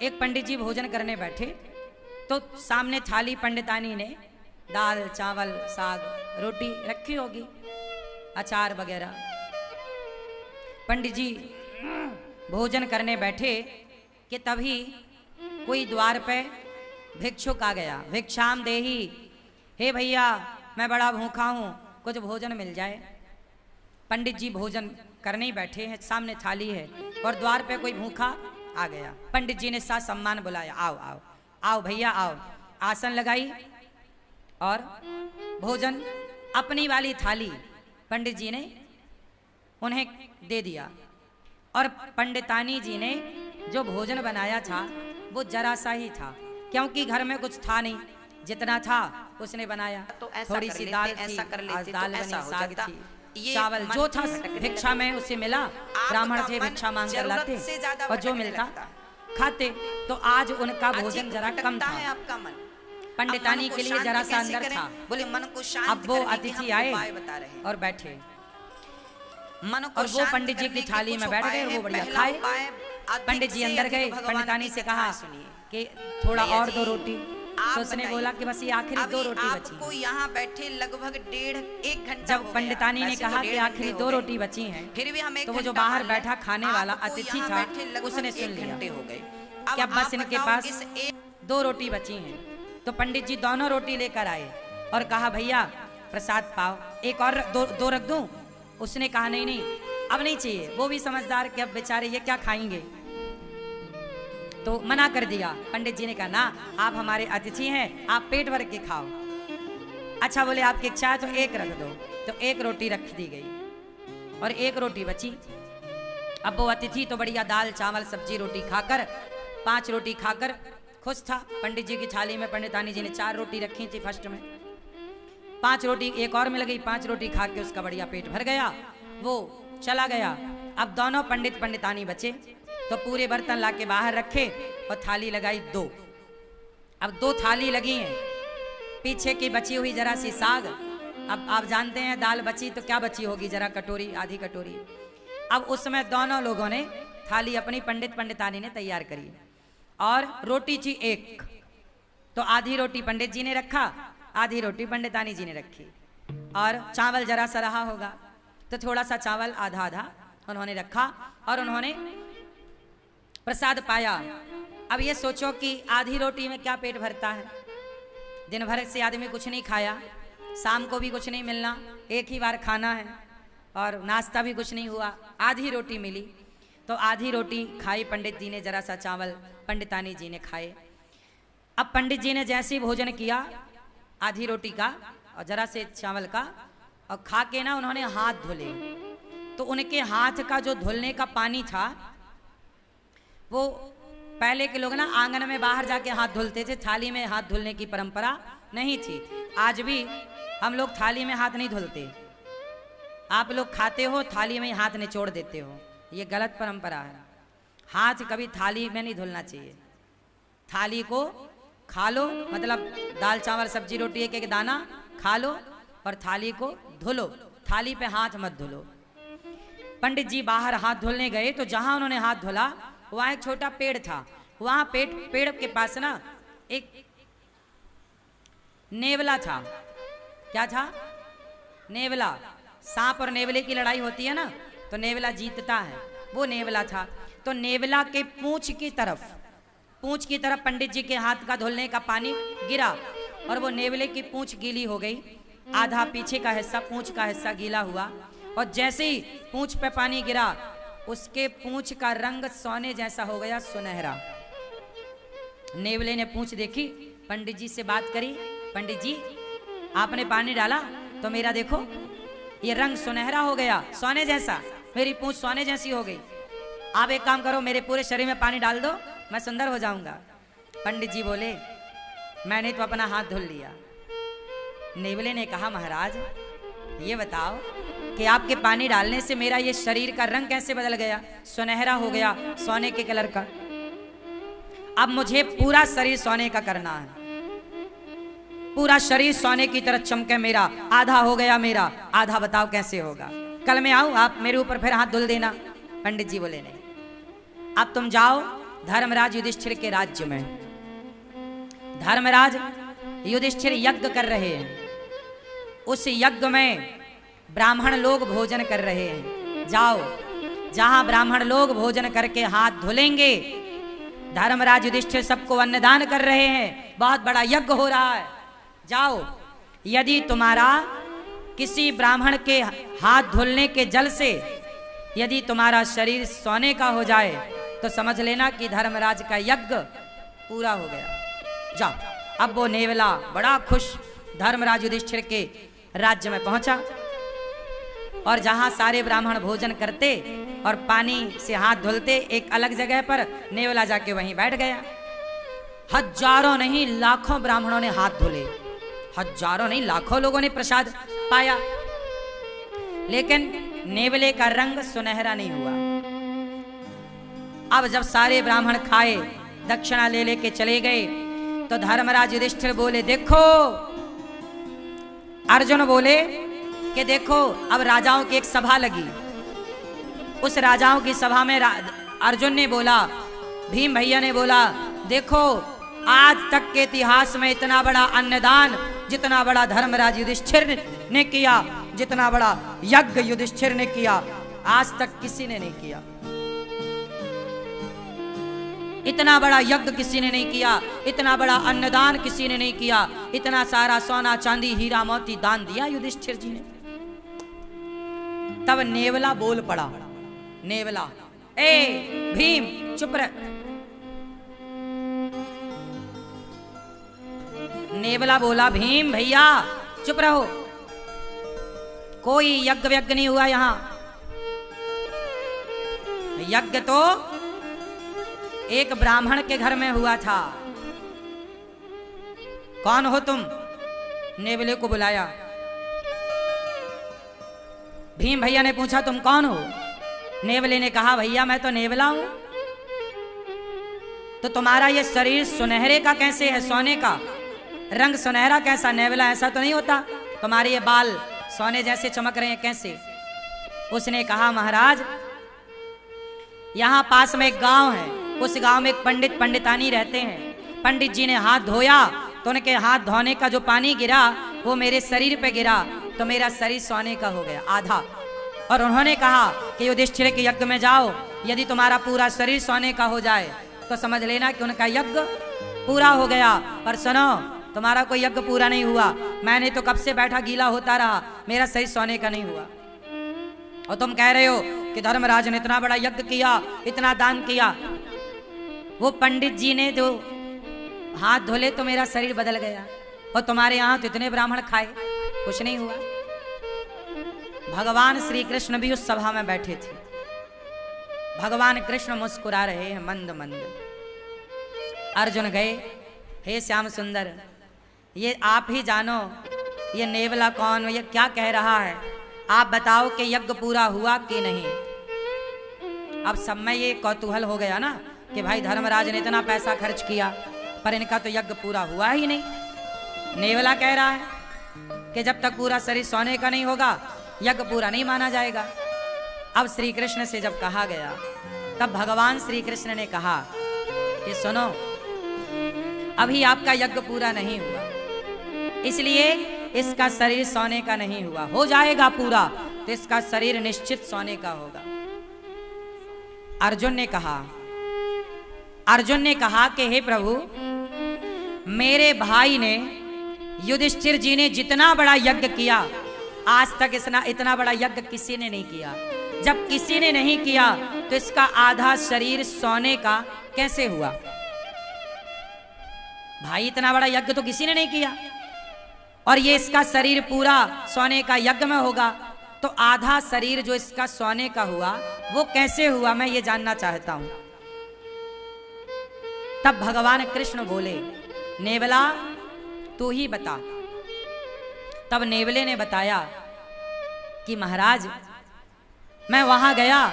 एक पंडित जी भोजन करने बैठे तो सामने थाली पंडितानी ने दाल चावल साग रोटी रखी होगी, अचार वगैरह। पंडित जी भोजन करने बैठे कि तभी कोई द्वार पे भिक्षुक आ गया। भिक्षाम देही, हे भैया मैं बड़ा भूखा हूँ, कुछ भोजन मिल जाए। पंडित जी भोजन करने ही बैठे हैं, सामने थाली है और द्वार पे कोई भूखा आ गया। पंडित जी ने सा सम्मान बुलाया, आओ आओ आओ भैया आओ। आसन लगाई और भोजन अपनी वाली थाली पंडित जी ने उन्हें दे दिया। और पंडितानी जी ने जो भोजन बनाया था वो जरा सा ही था, क्योंकि घर में कुछ था नहीं, जितना था उसने बनाया। तो ऐसा थोड़ी सी दाल थी, दाल बनी, साग थी, चावल जो था भिक्षा में उसे मिला। ब्राह्मण थे, भिक्षा मांग कर लाते और जो मिलता खाते। तो आज उनका भोजन जरा कम था। आपका मन पंडितानी के लिए जरा सा अंदर था। बोले मन को शांत अब वो अतिथि आए और बैठे और वो पंडित जी की थाली में बैठ गए, वो बढ़िया खाए। पंडित जी अंदर गए, पंडितानी से कहा कि थोड़ा और दो रोटी। तो उसने बोला कि बस ये आखिरी दो रोटी बची। आपको यहाँ बैठे लगभग 1.5 घंटा जब पंडितानी ने कहा कि आखिरी दो रोटी बची हैं, फिर भी हमें तो वो जो बाहर बैठा खाने वाला अतिथि था उसने सुन लिया हो गए कि अब बस इनके पास दो रोटी बची हैं। तो पंडित जी दोनों रोटी लेकर आए और कहा भैया प्रसाद पाओ, एक और दो रख दूं। उसने कहा नहीं नहीं अब नहीं चाहिए। वो भी समझदार कि अब बेचारे ये क्या खाएंगे, तो मना कर दिया। पंडित जी ने कहा ना, आप हमारे अतिथि हैं, आप पेट भर के खाओ। अच्छा बोले आपकी इच्छा है तो एक रख दो। तो एक रोटी रख दी गई और एक रोटी बची। अब वो अतिथि तो बढ़िया दाल चावल सब्जी रोटी खाकर 5 रोटी खाकर खुश था। पंडित जी की थाली में पंडितानी जी ने 4 रोटी रखी थी फर्स्ट में, 5 रोटी एक और मिल गई। 5 रोटी खा के उसका बढ़िया पेट भर गया, वो चला गया। अब दोनों पंडित पंडितानी बचे तो पूरे बर्तन लाके बाहर रखे और थाली लगाई 2। अब 2 थाली लगी हैं, पीछे की बची हुई जरा सी साग। अब आप जानते हैं दाल बची तो क्या बची होगी, जरा कटोरी आधी कटोरी। अब उसमें दोनों लोगों ने थाली अपनी पंडित पंडितानी ने तैयार करी और रोटी थी 1। तो आधी रोटी पंडित जी ने रखा, आधी रोटी पंडितानी जी ने रखी। और चावल जरा सा रहा होगा तो थोड़ा सा चावल आधा आधा उन्होंने रखा और उन्होंने प्रसाद पाया। अब ये सोचो कि आधी रोटी में क्या पेट भरता है। दिन भर से आदमी कुछ नहीं खाया, शाम को भी कुछ नहीं मिलना, एक ही बार खाना है और नाश्ता भी कुछ नहीं हुआ। आधी रोटी मिली तो आधी रोटी खाई पंडित जी ने, जरा सा चावल पंडितानी जी ने खाए। अब पंडित जी ने जैसे ही भोजन किया आधी रोटी का और जरा से चावल का और खा के ना उन्होंने हाथ धुले। तो उनके हाथ का जो धुलने का पानी था वो पहले के लोग ना आंगन में बाहर जाके हाथ धुलते थे, थाली में हाथ धुलने की परंपरा नहीं थी। आज भी हम लोग थाली में हाथ नहीं धुलते। आप लोग खाते हो थाली में ही हाथ निचोड़ देते हो, ये गलत परंपरा है। हाथ कभी थाली में नहीं धुलना चाहिए। थाली को खा लो, मतलब दाल चावल सब्जी रोटी एक एक दाना खा लो और थाली को धुलो, थाली पे हाथ मत धुलो। पंडित जी बाहर हाथ धुलने गए तो जहां उन्होंने हाथ धुला वहां एक छोटा पेड़ था। वहां पेड़ के पास ना एक नेवला था। क्या था? नेवला। सांप और नेवले की लड़ाई होती है ना, तो नेवला जीतता है, वो नेवला था। तो नेवला के पूंछ की तरफ पंडित जी के हाथ का धुलने का पानी गिरा और वो नेवले की पूंछ गीली हो गई। आधा पीछे का हिस्सा, पूंछ का हिस्सा गीला हुआ और जैसे ही पूंछ पे पानी गिरा उसके पूंछ का रंग सोने जैसा हो गया, सुनहरा। नेवले ने पूंछ देखी, पंडित जी से बात करी, पंडित जी आपने पानी डाला तो मेरा देखो ये रंग सुनहरा हो गया, सोने जैसा, मेरी पूंछ सोने जैसी हो गई। आप एक काम करो, मेरे पूरे शरीर में पानी डाल दो, मैं सुंदर हो जाऊंगा। पंडित जी बोले मैंने तो अपना हाथ धुल लिया। नेवले ने कहा महाराज ये बताओ कि आपके पानी डालने से मेरा ये शरीर का रंग कैसे बदल गया, सुनहरा हो गया, सोने के कलर का। अब मुझे पूरा शरीर सोने का करना है, पूरा शरीर सोने की तरह चमके मेरा। आधा हो गया मेरा, आधा बताओ कैसे होगा। कल मैं आऊं, आप मेरे ऊपर फिर हाथ धुल देना। पंडित जी बोले नहीं, अब तुम जाओ धर्मराज युधिष्ठिर के राज्य में। धर्मराज युधिष्ठिर यज्ञ कर रहे हैं, उस यज्ञ में ब्राह्मण लोग भोजन कर रहे हैं। जाओ, जहां ब्राह्मण लोग भोजन करके हाथ धुलेंगे, धर्मराज युधिष्ठिर सबको अन्नदान कर रहे हैं, बहुत बड़ा यज्ञ हो रहा है। जाओ, यदि तुम्हारा किसी ब्राह्मण के हाथ धुलने के जल से यदि तुम्हारा शरीर सोने का हो जाए तो समझ लेना कि धर्मराज का यज्ञ पूरा हो गया। जाओ। अब वो नेवला बड़ा खुश धर्मराज युधिष्ठिर के राज्य में पहुंचा, और जहां सारे ब्राह्मण भोजन करते और पानी से हाथ धुलते एक अलग जगह पर, नेवला जाके वहीं बैठ गया। हजारों नहीं लाखों ब्राह्मणों ने हाथ धुले, हजारों नहीं लाखों लोगों ने प्रसाद पाया, लेकिन नेवले का रंग सुनहरा नहीं हुआ। अब जब सारे ब्राह्मण खाए, दक्षिणा ले लेके चले गए, तो धर्मराज युधिष्ठिर बोले, देखो, अर्जुन बोले कि देखो, अब राजाओं की एक सभा लगी। उस राजाओं की सभा में अर्जुन ने बोला, भीम भैया ने बोला, देखो, आज तक के इतिहास में इतना बड़ा अन्नदान जितना बड़ा धर्मराज युधिष्ठिर ने किया, जितना बड़ा यज्ञ युधिष्ठिर ने किया, आज तक किसी ने नहीं किया। इतना बड़ा यज्ञ किसी ने नहीं किया, इतना बड़ा अन्नदान किसी ने नहीं किया, इतना सारा सोना चांदी हीरा मोती दान दिया युधिष्ठिर जी ने। तब नेवला बोल पड़ा, नेवला, ए भीम चुप रह। नेवला बोला, भीम भैया चुप रहो, कोई यज्ञ व्यज्ञ नहीं हुआ यहां। यज्ञ तो एक ब्राह्मण के घर में हुआ था। कौन हो तुम? नेवले को बुलाया। भीम भैया ने पूछा, तुम कौन हो? नेवले ने कहा, भैया मैं तो नेवला हूं। तो तुम्हारा ये शरीर सुनहरे का कैसे है? सोने का रंग सुनहरा कैसा? नेवला ऐसा तो नहीं होता, तुम्हारे ये बाल सोने जैसे चमक रहे हैं कैसे? उसने कहा, महाराज यहां पास में एक गांव है, उस गांव में एक पंडित पंडितानी रहते हैं। पंडित जी ने हाथ धोया तो उनके हाथ धोने का जो पानी गिरा वो मेरे शरीर पे गिरा, तो मेरा शरीर सोने का हो गया आधा। और उन्होंने कहा कि युधिष्ठिर के यज्ञ में जाओ, यदि तुम्हारा पूरा शरीर सोने का हो जाए तो समझ लेना कि उनका यज्ञ पूरा हो गया। पर सुनो, तुम्हारा कोई यज्ञ पूरा नहीं हुआ, मैंने तो कब से बैठा गीला होता रहा, मेरा शरीर सोने का नहीं हुआ। और तुम कह रहे हो कि धर्मराज ने इतना बड़ा यज्ञ किया, इतना दान किया। वो पंडित जी ने जो हाथ धोले तो मेरा शरीर बदल गया, और तुम्हारे यहां तो इतने ब्राह्मण खाए, कुछ नहीं हुआ। भगवान श्री कृष्ण भी उस सभा में बैठे थे। भगवान कृष्ण मुस्कुरा रहे हैं मंद मंद। अर्जुन गए, हे श्याम सुंदर, ये आप ही जानो ये नेवला कौन, ये क्या कह रहा है, आप बताओ कि यज्ञ पूरा हुआ कि नहीं। अब सब में ये कौतूहल हो गया ना कि भाई धर्मराज ने इतना पैसा खर्च किया पर इनका तो यज्ञ पूरा हुआ ही नहीं। नेवला कह रहा है कि जब तक पूरा शरीर सोने का नहीं होगा यज्ञ पूरा नहीं माना जाएगा। अब श्री कृष्ण से जब कहा गया तब भगवान श्री कृष्ण ने कहा कि सुनो, अभी आपका यज्ञ पूरा नहीं हुआ, इसलिए इसका शरीर सोने का नहीं हुआ। हो जाएगा पूरा तो इसका शरीर निश्चित सोने का होगा। अर्जुन ने कहा कि हे प्रभु, मेरे भाई ने युधिष्ठिर जी ने जितना बड़ा यज्ञ किया, आज तक इतना बड़ा यज्ञ किसी ने नहीं किया। जब किसी ने नहीं किया तो इसका आधा शरीर सोने का कैसे हुआ? भाई इतना बड़ा यज्ञ तो किसी ने नहीं किया, और ये इसका शरीर पूरा सोने का यज्ञ में होगा, तो आधा शरीर जो इसका सोने का हुआ वो कैसे हुआ, मैं ये जानना चाहता हूं। तब भगवान कृष्ण बोले, नेवला तू ही बता। तब नेवले ने बताया कि महाराज मैं वहां गया,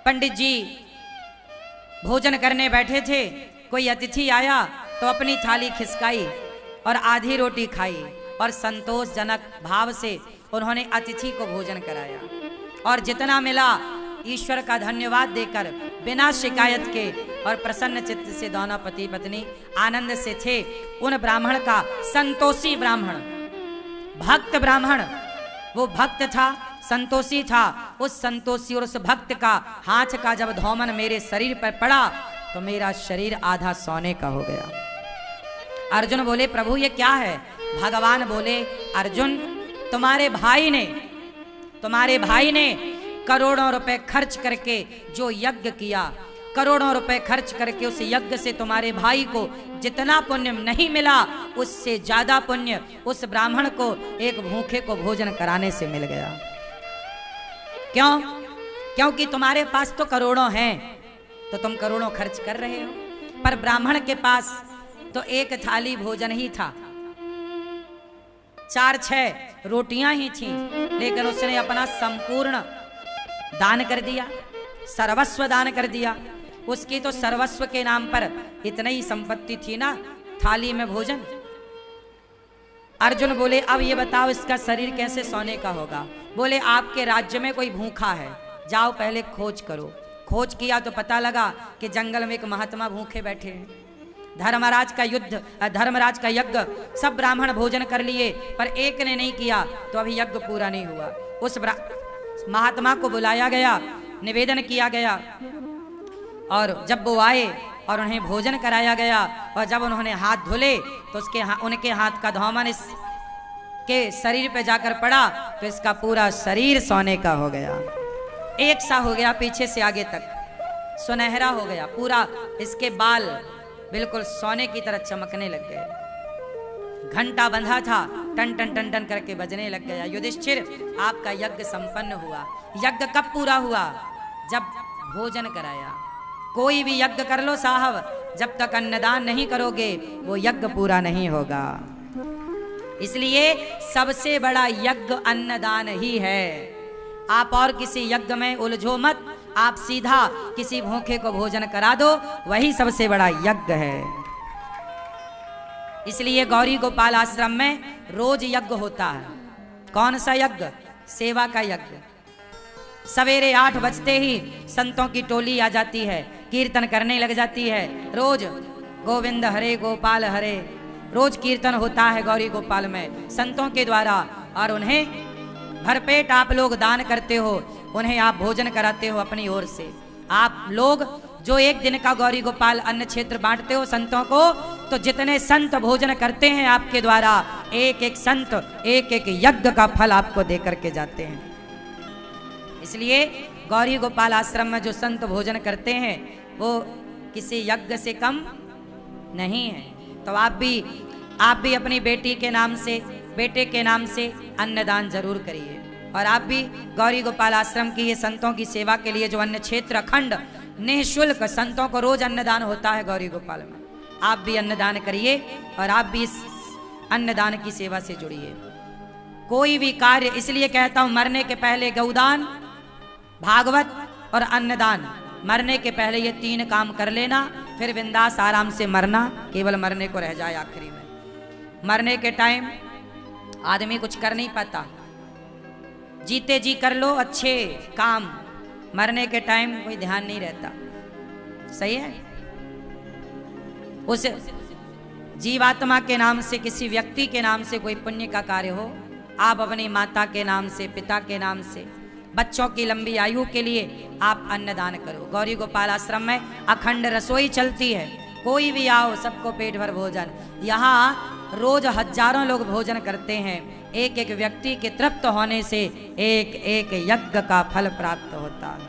पंडित जी भोजन करने बैठे थे, कोई अतिथि आया तो अपनी थाली खिसकाई और आधी रोटी खाई, और संतोषजनक भाव से उन्होंने अतिथि को भोजन कराया, और जितना मिला ईश्वर का धन्यवाद देकर बिना शिकायत के और प्रसन्न चित्त से दोनों पति पत्नी आनंद से थे। उन ब्राह्मण का, संतोषी ब्राह्मण, भक्त ब्राह्मण, वो भक्त था, संतोषी था। उस संतोषी और उस भक्त का हाथ का जब धौमन मेरे शरीर पर पड़ा तो मेरा शरीर आधा सोने का हो गया। अर्जुन बोले, प्रभु ये क्या है? भगवान बोले, अर्जुन तुम्हारे भाई ने करोड़ों रुपए खर्च करके जो यज्ञ किया, करोड़ों रुपए खर्च करके उस यज्ञ से तुम्हारे भाई को जितना पुण्य नहीं मिला, उससे ज्यादा पुण्य उस ब्राह्मण को एक भूखे को भोजन कराने से मिल गया। क्यों? क्योंकि तुम्हारे पास तो करोड़ों हैं, तो तुम करोड़ों खर्च कर रहे हो, पर ब्राह्मण के पास तो एक थाली भोजन ही था, 4-6 रोटियां ही थीं, लेकिन उसने अपना संपूर्ण दान कर दिया, सर्वस्व दान कर दिया। उसकी तो सर्वस्व के नाम पर इतनी ही संपत्ति थी ना, थाली में भोजन। अर्जुन बोले, अब ये बताओ इसका शरीर कैसे सोने का होगा? बोले, आपके राज्य में कोई भूखा है, जाओ पहले खोज करो। खोज किया तो पता लगा कि जंगल में एक महात्मा भूखे बैठे हैं। धर्मराज का यज्ञ सब ब्राह्मण भोजन कर लिए, पर एक ने नहीं किया, तो अभी यज्ञ पूरा नहीं हुआ। उस महात्मा को बुलाया गया, निवेदन किया गया, और जब वो आए और उन्हें भोजन कराया गया, और जब उन्होंने हाथ धुले तो उनके हाथ का धौमन इसके शरीर पे जाकर पड़ा, तो इसका पूरा शरीर सोने का हो गया, एक सा हो गया, पीछे से आगे तक सुनहरा हो गया पूरा। इसके बाल बिल्कुल सोने की तरह चमकने लग गए। घंटा बंधा था, टन टन टन टन करके बजने लग गया। युधिष्ठिर, आपका यज्ञ संपन्न हुआ। यज्ञ कब पूरा हुआ? जब भोजन कराया। कोई भी यज्ञ कर लो साहब, जब तक अन्नदान नहीं करोगे वो यज्ञ पूरा नहीं होगा। इसलिए सबसे बड़ा यज्ञ अन्नदान ही है। आप और किसी यज्ञ में उलझो मत, आप सीधा किसी भूखे को भोजन करा दो, वही सबसे बड़ा यज्ञ है। इसलिए गौरी गोपाल आश्रम में रोज यज्ञ होता है। कौन सा यज्ञ? सेवा का यज्ञ। सवेरे 8 बजते ही संतों की टोली आ जाती है, कीर्तन करने लग जाती है। रोज गोविंद हरे गोपाल हरे, रोज कीर्तन होता है गौरी गोपाल में संतों के द्वारा, और उन्हें भरपेट आप लोग दान करते हो, उन्हें आप भोजन कराते हो अपनी ओर से। आप लोग जो एक दिन का गौरी गोपाल अन्न क्षेत्र बांटते हो संतों को, तो जितने संत भोजन करते हैं आपके द्वारा, एक एक संत एक एक यज्ञ का फल आपको दे करके जाते हैं। इसलिए गौरी गोपाल आश्रम में जो संत भोजन करते हैं वो किसी यज्ञ से कम नहीं है। तो आप भी अपनी बेटी के नाम से, बेटे के नाम से अन्नदान जरूर करिए। और आप भी गौरी गोपाल आश्रम की ये संतों की सेवा के लिए जो अन्न क्षेत्र अखंड निःशुल्क, संतों को रोज अन्नदान होता है गौरी गोपाल में, आप भी अन्नदान करिए और आप भी इस अन्नदान की सेवा से जुड़िए। कोई भी कार्य, इसलिए कहता हूं मरने के पहले गौदान, भागवत और अन्नदान, मरने के पहले ये 3 काम कर लेना, फिर बिंदास आराम से मरना, केवल मरने को रह जाए आखिरी में। मरने के टाइम आदमी कुछ कर नहीं पाता, जीते जी कर लो अच्छे काम, मरने के टाइम कोई ध्यान नहीं रहता। सही है? उस जीवात्मा के नाम से, किसी व्यक्ति के नाम से कोई पुण्य का कार्य हो, आप अपनी माता के नाम से, पिता के नाम से, बच्चों की लंबी आयु के लिए आप अन्नदान करो। गौरी गोपाल आश्रम में अखंड रसोई चलती है, कोई भी आओ सबको पेट भर भोजन। यहाँ रोज हजारों लोग भोजन करते हैं। एक एक व्यक्ति के तृप्त होने से एक एक यज्ञ का फल प्राप्त होता है।